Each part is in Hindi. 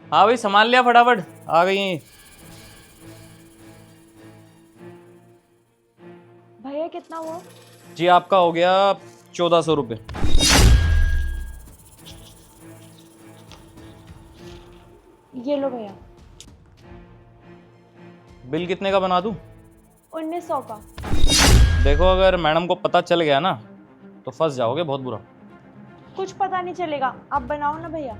हाँ भाई सामान लिया फटाफट, आ गई हैं। भैया कितना हुआ? जी आपका हो गया 1400 रुपये। ये लो भैया। बिल कितने का बना दूँ? 1900 का। देखो अगर मैडम को पता चल गया ना तो फंस जाओगे बहुत बुरा। कुछ पता नहीं चलेगा, आप बनाओ ना भैया।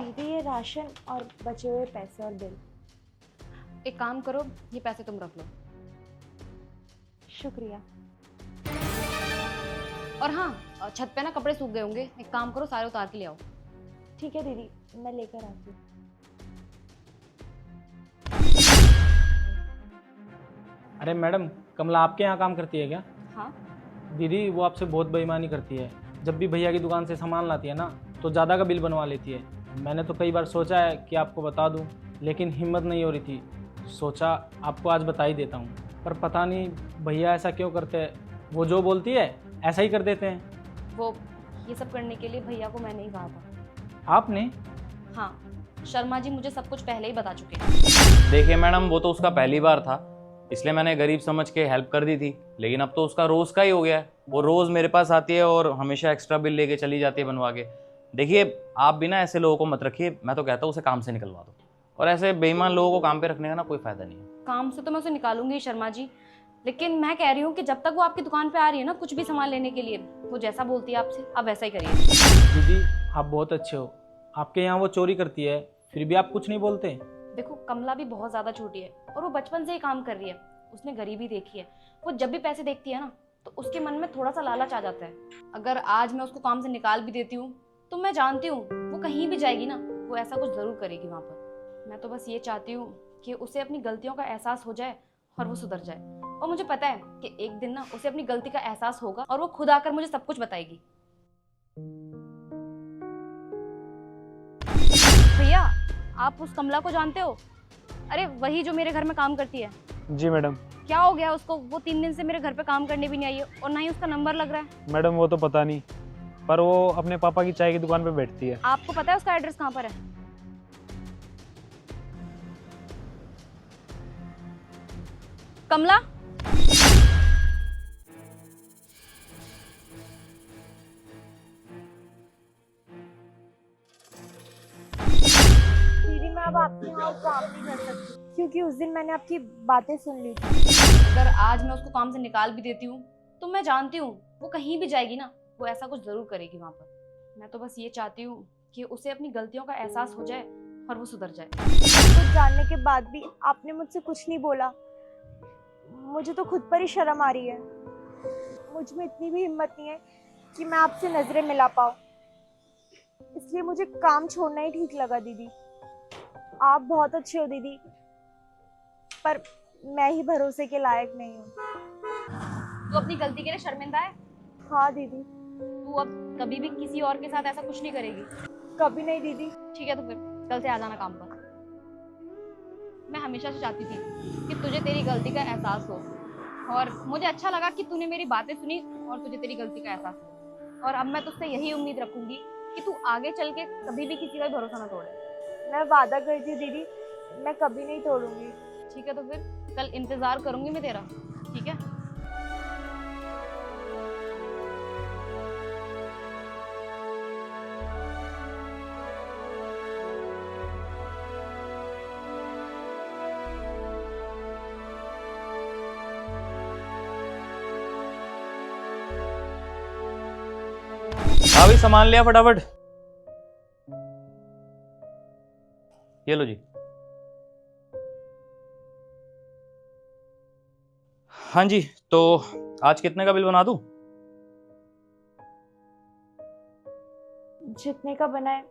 दीदी ये राशन और बचे हुए पैसे और बिल। एक काम करो, ये पैसे तुम रख लो। शुक्रिया। और हाँ, छत पे ना कपड़े सूख गए होंगे, एक काम करो सारे उतार के ले आओ। ठीक है दीदी, मैं लेकर आती हूँ। अरे मैडम, कमला आपके यहाँ काम करती है क्या? हाँ। दीदी वो आपसे बहुत बेईमानी करती है। जब भी भैया की दुकान से सामान लाती है ना तो ज़्यादा का बिल बनवा लेती है। मैंने तो कई बार सोचा है कि आपको बता दूं, लेकिन हिम्मत नहीं हो रही थी। सोचा आपको आज बता ही देता हूँ, पर पता नहीं भैया ऐसा क्यों करते हैं। वो जो बोलती है ऐसा ही कर देते हैं। वो ये सब करने के लिए भैया को मैंने ही कहा था। आपने? हाँ, शर्मा जी मुझे सब कुछ पहले ही बता चुके हैं। देखिए मैडम, वो तो उसका पहली बार था, इसलिए मैंने गरीब समझ के हेल्प कर दी थी, लेकिन अब तो उसका रोज़ का ही हो गया है। वो रोज़ मेरे पास आती है और हमेशा एक्स्ट्रा बिल लेके चली जाती है बनवा के। देखिए आप भी ना ऐसे लोगों को मत रखिए, मैं तो कहता हूँ उसे काम से निकलवा दो। और ऐसे बेईमान लोगों को काम पे रखने का ना कोई फ़ायदा नहीं है। काम से तो मैं उसे निकालूंगी ही शर्मा जी, लेकिन मैं कह रही हूँ कि जब तक वो आपकी दुकान पे आ रही है ना कुछ भी सामान लेने के लिए, वो जैसा बोलती है आपसे आप वैसा ही करिए। दीदी आप बहुत अच्छे हो। आपके यहाँ वो चोरी करती है फिर भी आप कुछ नहीं बोलते। देखो कमला भी बहुत ज़्यादा छोटी है और वो बचपन से ही काम कर रही है, उसने गरीबी देखी है। वो जब भी पैसे देखती है ना तो उसके मन में थोड़ा सा लालच आ जाता है। अगर आज मैं उसको काम से निकाल भी देती हूँ तो मैं जानती हूँ वो कहीं भी जाएगी ना वो ऐसा कुछ ज़रूर करेगी वहाँ पर। मैं तो बस ये चाहती हूँ कि उसे अपनी गलतियों का एहसास हो जाए और वो सुधर जाए। और मुझे पता है कि एक दिन ना उसे अपनी गलती का एहसास होगा और वो खुद आकर मुझे सब कुछ बताएगी। भैया, आप उस कमला को जानते हो? अरे वही जो मेरे घर में काम करती है। जी मैडम। क्या हो गया उसको? वो 3 दिन से मेरे घर पे काम करने भी नहीं आई है और ना ही उसका नंबर लग रहा है। मैडम वो तो पता नहीं, पर वो अपने पापा की चाय की दुकान पे बैठती है। आपको पता है उसका एड्रेस कहाँ पर है? कमला, दीदी मैं अब आपके यहाँ काम नहीं कर सकती क्योंकि उस दिन मैंने आपकी बातें सुन ली थी। अगर आज मैं उसको काम से निकाल भी देती हूँ तो मैं जानती हूँ वो कहीं भी जाएगी ना वो ऐसा कुछ जरूर करेगी वहां पर। मैं तो बस ये चाहती हूँ कि उसे अपनी गलतियों का एहसास हो जाए और वो सुधर जाए। कुछ जानने के बाद भी आपने मुझसे कुछ नहीं बोला। मुझे तो खुद पर ही शर्म आ रही है। मुझ में इतनी भी हिम्मत नहीं है कि मैं आपसे नजरें मिला पाऊँ, इसलिए मुझे काम छोड़ना ही ठीक लगा। दीदी आप बहुत अच्छे हो दीदी, पर मैं ही भरोसे के लायक नहीं हूँ। तू अपनी गलती के लिए शर्मिंदा है? हाँ दीदी। तू अब कभी भी किसी और के साथ ऐसा कुछ नहीं करेगी? कभी नहीं दीदी। ठीक है तो फिर कल से आ जाना काम पर। मैं हमेशा से चाहती थी कि तुझे तेरी गलती का एहसास हो और मुझे अच्छा लगा कि तूने मेरी बातें सुनी और तुझे तेरी गलती का एहसास हो। और अब मैं तुझसे यही उम्मीद रखूंगी कि तू आगे चल के कभी भी किसी का भी भरोसा ना तोड़े। मैं वादा करती हूँ दीदी, मैं कभी नहीं तोड़ूंगी। ठीक है तो फिर कल इंतजार करूंगी मैं तेरा। ठीक है? हाँ भाई सामान लिया फटाफट। ये लो जी। हाँ जी, तो आज कितने का बिल बना दूं? जितने का बनाए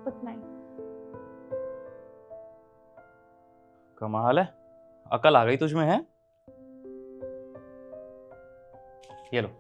उतना ही। कमाल है, अकल आ गई तुझ में है। ये लो।